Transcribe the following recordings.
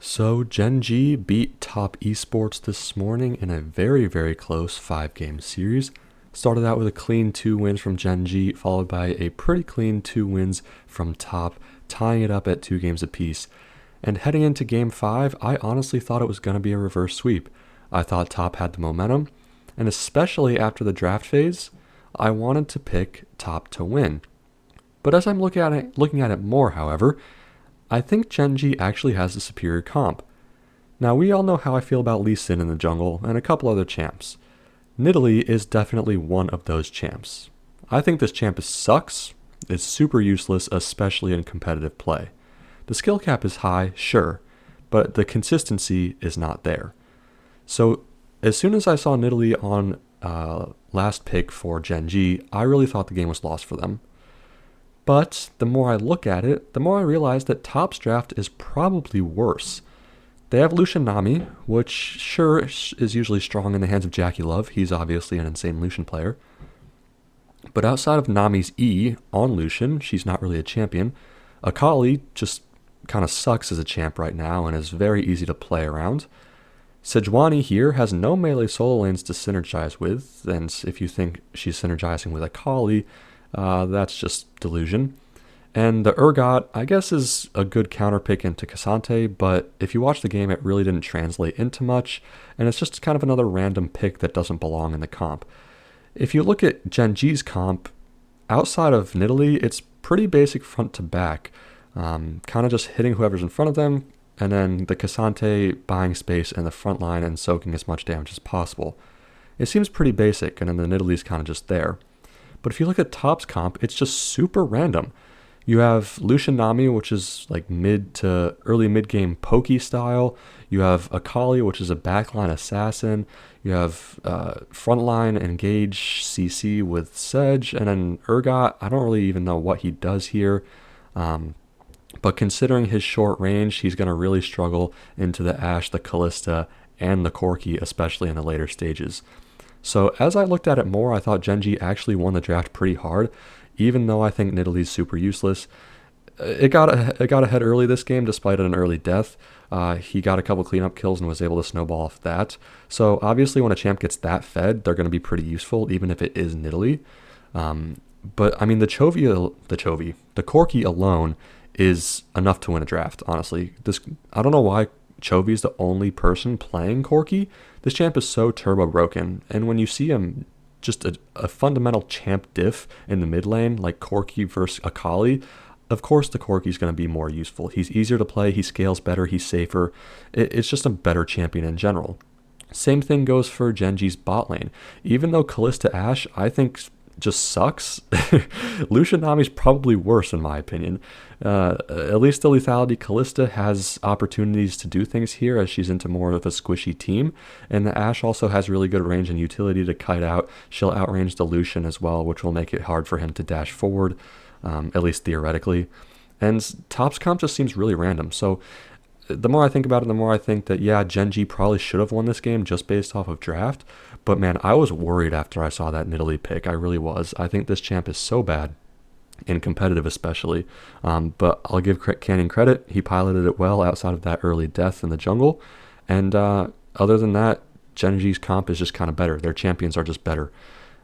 So Gen G beat Top Esports this morning in a very, very close 5-game series. Started out with a clean 2 wins from Gen G, followed by a pretty clean 2 wins from Top, tying it up at 2 games apiece. And heading into Game 5, I honestly thought it was going to be a reverse sweep. I thought Top had the momentum, and especially after the draft phase, I wanted to pick Top to win. But as I'm looking at it more, however, I think Gen G actually has a superior comp. Now, we all know how I feel about Lee Sin in the jungle and a couple other champs. Nidalee is definitely one of those champs. I think this champ sucks, is super useless, especially in competitive play. The skill cap is high, sure, but the consistency is not there. So, as soon as I saw Nidalee on last pick for Gen G, I really thought the game was lost for them. But the more I look at it, the more I realize that Top's draft is probably worse. They have Lucian Nami, which sure is usually strong in the hands of JackeyLove. He's obviously an insane Lucian player. But outside of Nami's E on Lucian, she's not really a champion. Akali just kind of sucks as a champ right now and is very easy to play around. Sejuani here has no melee solo lanes to synergize with, and if you think she's synergizing with Akali, that's just delusion. And the Urgot, I guess, is a good counter pick into K'Sante, but if you watch the game, it really didn't translate into much, and it's just kind of another random pick that doesn't belong in the comp. If you look at Gen G's comp, outside of Nidalee, it's pretty basic front to back, kind of just hitting whoever's in front of them, and then the K'Sante buying space in the front line and soaking as much damage as possible. It seems pretty basic, and then the Nidalee's kind of just there. But if you look at Top's comp, it's just super random. You have Lucian Nami, which is like mid to early mid-game pokey style. You have Akali, which is a backline assassin. You have frontline engage CC with Sedge. And then Urgot, I don't really even know what he does here. But considering his short range, he's going to really struggle into the Ashe, the Kalista, and the Corki, especially in the later stages. So as I looked at it more, I thought Gen G actually won the draft pretty hard, even though I think Nidalee's super useless. It got ahead early this game despite an early death. He got a couple cleanup kills and was able to snowball off that. So obviously when a champ gets that fed, they're going to be pretty useful, even if it is Nidalee. But I mean, the Corki alone is enough to win a draft, honestly. I don't know why Chovy's the only person playing Corki. This champ is so turbo broken, and when you see him, just a fundamental champ diff in the mid lane, like Corki versus Akali, of course the Corki's going to be more useful. He's easier to play, he scales better, he's safer. It's just a better champion in general. Same thing goes for Gen G's bot lane. Even though Kalista Ashe, I think, just sucks, Lucian Nami's probably worse in my opinion. At least the lethality Kalista has opportunities to do things here as she's into more of a squishy team, and the Ashe also has really good range and utility to kite out. She'll outrange the Lucian as well, which will make it hard for him to dash forward, at least theoretically. And Top's comp just seems really random. So the more I think about it, the more I think that, yeah, Gen G probably should have won this game just based off of draft. But man, I was worried after I saw that Nidalee pick. I really was. I think this champ is so bad, in competitive especially. But I'll give Canyon credit. He piloted it well outside of that early death in the jungle. And other than that, Gen G's comp is just kind of better. Their champions are just better.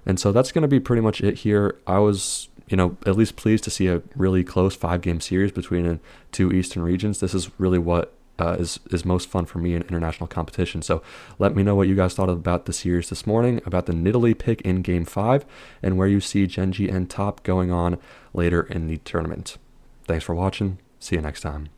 And so that's going to be pretty much it here. I was, at least pleased to see a really close 5-game series between 2 Eastern regions. This is really what is most fun for me in international competition. So let me know what you guys thought about the series this morning, about the Nidalee pick in Game 5, and where you see Gen G and Top going on later in the tournament. Thanks for watching. See you next time.